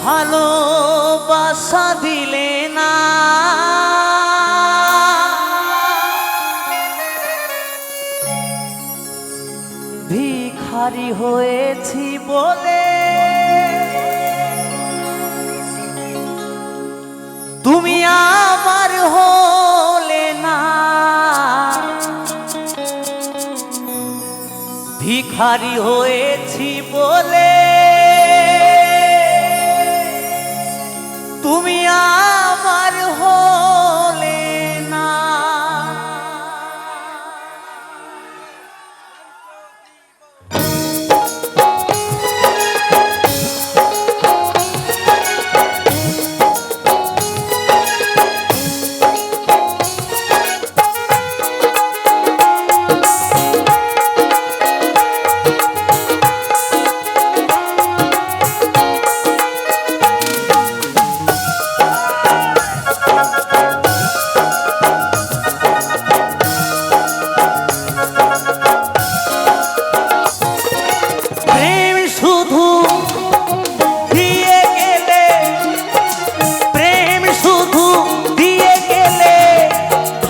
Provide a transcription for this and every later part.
ভালোবাসা দিলে না, ভিখারি হয়েছি বলে তুমি আমার হলে না, ভিখারি হয়েছি বলে তুমি আমার হলে না।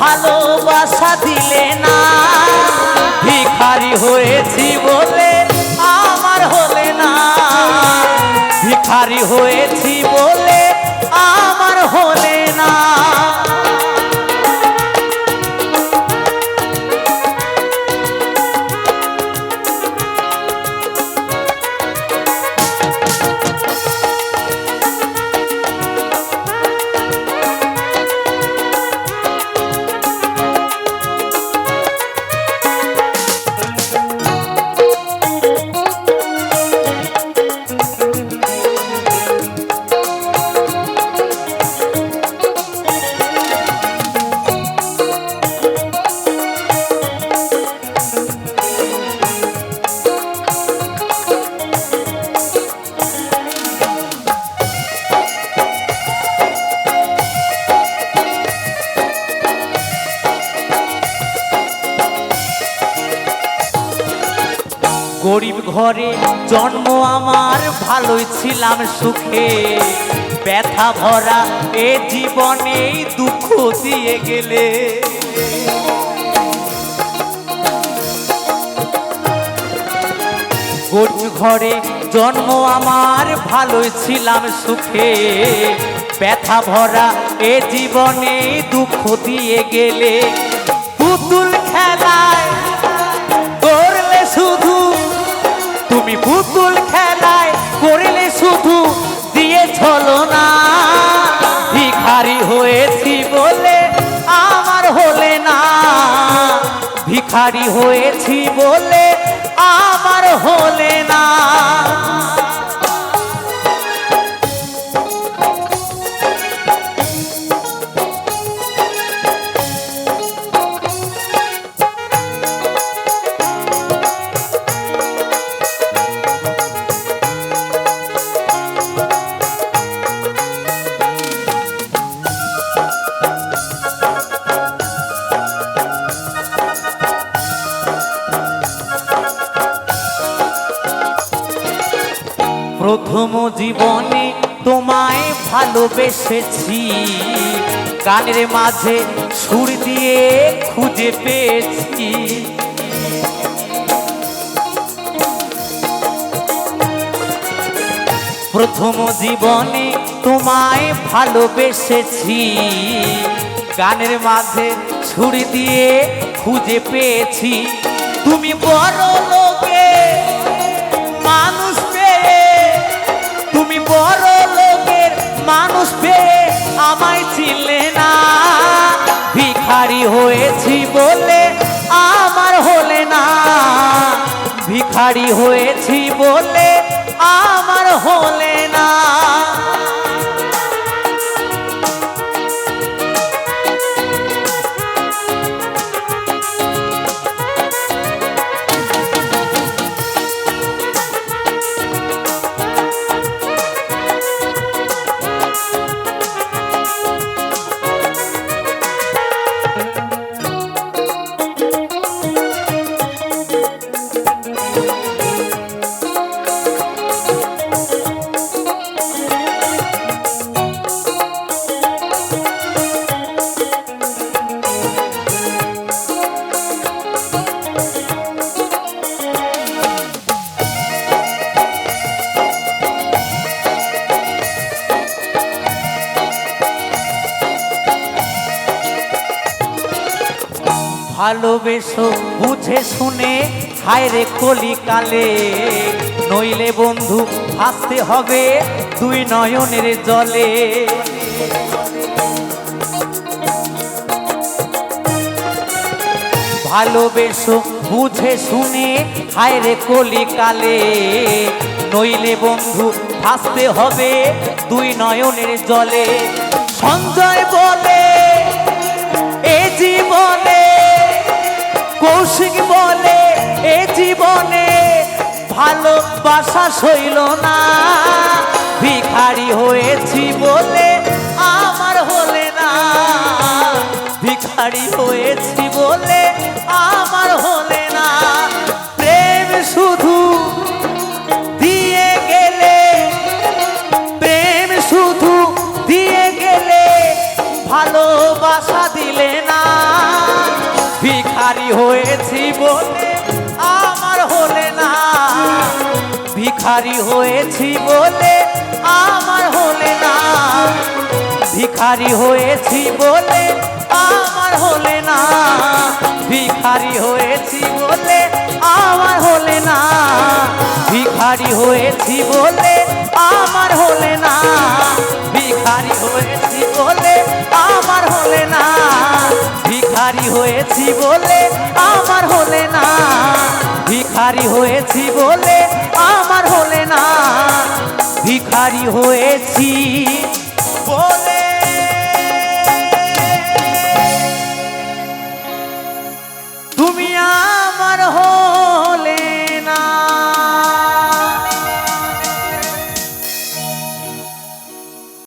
ভালোবাসা দিলে না, ভিখারি হয়েছি বলে আমার হলে না, ভিখারি হয়েছি বলে আমার হলে না। গরিব ঘরে জন্ম আমার, ভালোই ছিলাম সুখে, ব্যথা ভরা এ জীবনে দুঃখ দিয়ে গেলে। গরিব ঘরে জন্ম আমার, ভালোই ছিলাম সুখে, ব্যথা ভরা এ জীবনে দুঃখ দিয়ে গেলে। পুতুল খেলায় করলে শুধু তুমি, পুতুল খেলায় করলে শুধু দিয়ে ছলো না, ভিখারি হয়েছি বলে আমার হলে না, ভিখারি হয়েছি বলে আমার হলে না। প্রথম জীবনে তোমায় ভালোবেসেছি, গানের মাঝে সুর দিয়ে খুঁজে পেয়েছি। প্রথম জীবনে তোমায় ভালোবেসেছি, গানের মাঝে সুর দিয়ে খুঁজে পেয়েছি। তুমি বড় লোকে মানুষ পেয়ে, তুমি বড় লোকের মানুষ পেয়ে আমায় চিনলে না, ভিখারি হয়েছি বলে আমার হলে না, ভিখারি হয়েছি বলে আমার হলে না। ভালোবেসো বুঝে শুনে হায় রে কলিকালে, নইলে বন্ধু ভাসতে হবে দুই নয়নের জলে। ভালোবেসো বুঝে শুনে হায় রে কলিকালে, নইলে বন্ধু ভাসতে হবে দুই নয়নের জলে। সঞ্জয় বলে এ জীবনে, কৌশিক বলে এ জীবনে ভালোবাসা সইল না, ভিখারি হয়েছি বলে আমার হলে না, ভিখারি হয়েছি বলে আমার হলে না। প্রেম শুধু দিয়ে গেলে, প্রেম শুধু দিয়ে গেলে ভালোবাসা দিলে না, ভিখারি হয়েছি বলে আমার হলে না, ভিখারি হয়েছি বলে আমার হলে না, ভিখারি হয়েছি বলে আমার হলে না, ভিখারি হয়েছি বলে আমার হলে না, ভিখারি হয়েছি বলে আমার হলে না, ভিখারি হয়েছি বলে আমার হলে না, ভিখারি হয়েছি বলে আমার হলে না, ভিখারি হয়েছি বলে আমার হলে না, ভিখারি হয়েছি বলে